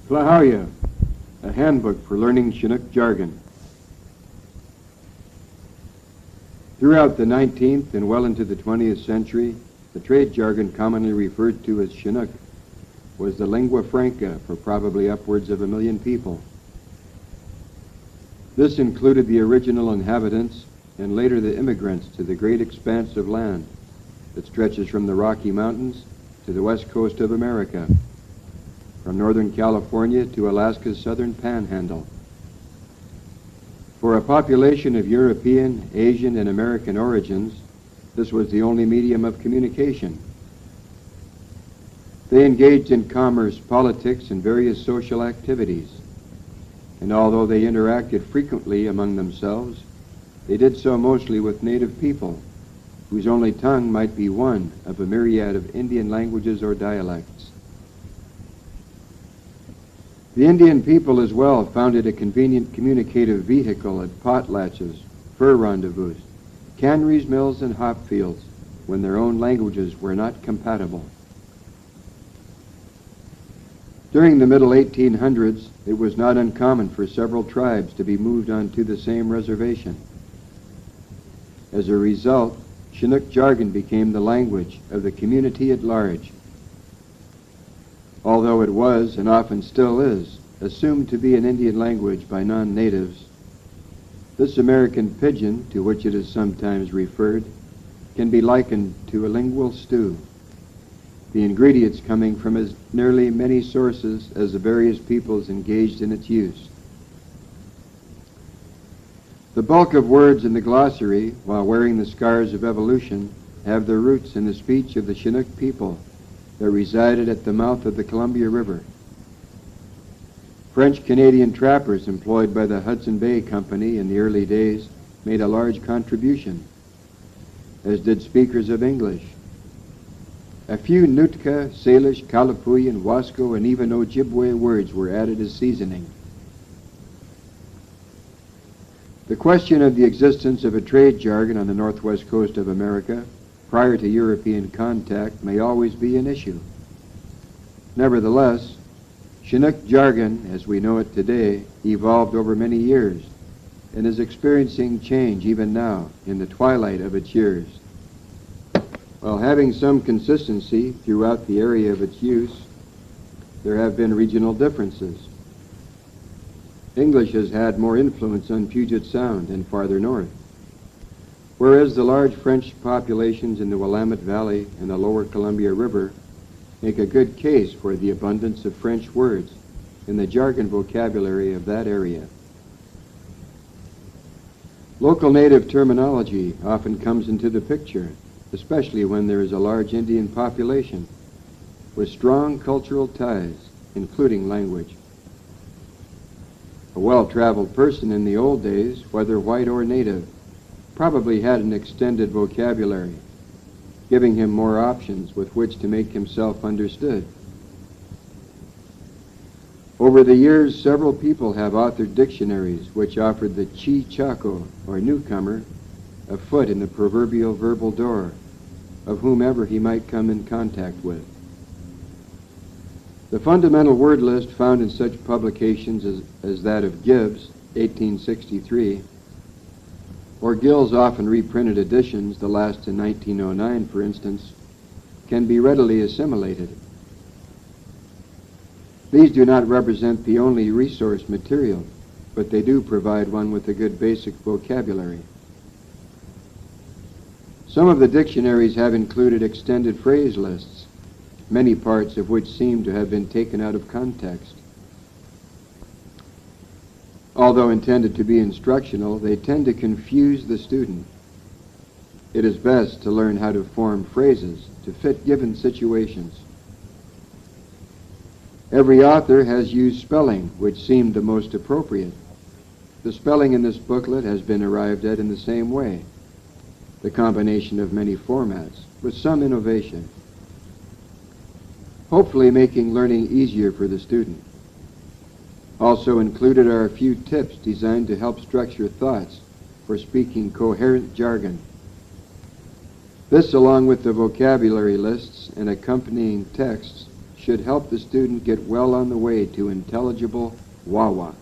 Klahowya, a handbook for learning Chinook jargon. Throughout the 19th and well into the 20th century, the trade jargon commonly referred to as Chinook was the lingua franca for probably upwards of 1 million people. This included the original inhabitants and later the immigrants to the great expanse of land that stretches from the Rocky Mountains to the west coast of America, from Northern California to Alaska's southern panhandle. For a population of European, Asian, and American origins, this was the only medium of communication. They engaged in commerce, politics, and various social activities, and although they interacted frequently among themselves, they did so mostly with native people, whose only tongue might be one of a myriad of Indian languages or dialects. The Indian people as well founded a convenient communicative vehicle at potlatches, fur rendezvous, canneries, mills, and hop fields when their own languages were not compatible. During the middle 1800s, it was not uncommon for several tribes to be moved onto the same reservation. As a result, Chinook jargon became the language of the community at large. Although it was, and often still is, assumed to be an Indian language by non-natives, this American pidgin, to which it is sometimes referred, can be likened to a lingual stew, the ingredients coming from as nearly many sources as the various peoples engaged in its use. The bulk of words in the glossary, while wearing the scars of evolution, have their roots in the speech of the Chinook people that resided at the mouth of the Columbia River. French-Canadian trappers employed by the Hudson Bay Company in the early days made a large contribution, as did speakers of English. A few Nootka, Salish, Kalapuyan, Wasco, and even Ojibwe words were added as seasoning. The question of the existence of a trade jargon on the northwest coast of America prior to European contact may always be an issue. Nevertheless, Chinook jargon, as we know it today, evolved over many years and is experiencing change even now in the twilight of its years. While having some consistency throughout the area of its use, there have been regional differences. English has had more influence on Puget Sound and farther north, whereas the large French populations in the Willamette Valley and the lower Columbia River make a good case for the abundance of French words in the jargon vocabulary of that area. Local native terminology often comes into the picture, especially when there is a large Indian population with strong cultural ties, including language. A well-traveled person in the old days, whether white or native, probably had an extended vocabulary, giving him more options with which to make himself understood. Over the years, several people have authored dictionaries which offered the Chi-Chaco, or newcomer, a foot in the proverbial verbal door of whomever he might come in contact with. The fundamental word list found in such publications as that of Gibbs, 1863, or Gill's often reprinted editions, the last in 1909, for instance, can be readily assimilated. These do not represent the only resource material, but they do provide one with a good basic vocabulary. Some of the dictionaries have included extended phrase lists, many parts of which seem to have been taken out of context. Although intended to be instructional, they tend to confuse the student. It is best to learn how to form phrases to fit given situations. Every author has used spelling which seemed the most appropriate. The spelling in this booklet has been arrived at in the same way, the combination of many formats, with some innovation, hopefully making learning easier for the student. Also included are a few tips designed to help structure thoughts for speaking coherent jargon. This, along with the vocabulary lists and accompanying texts, should help the student get well on the way to intelligible Wawa.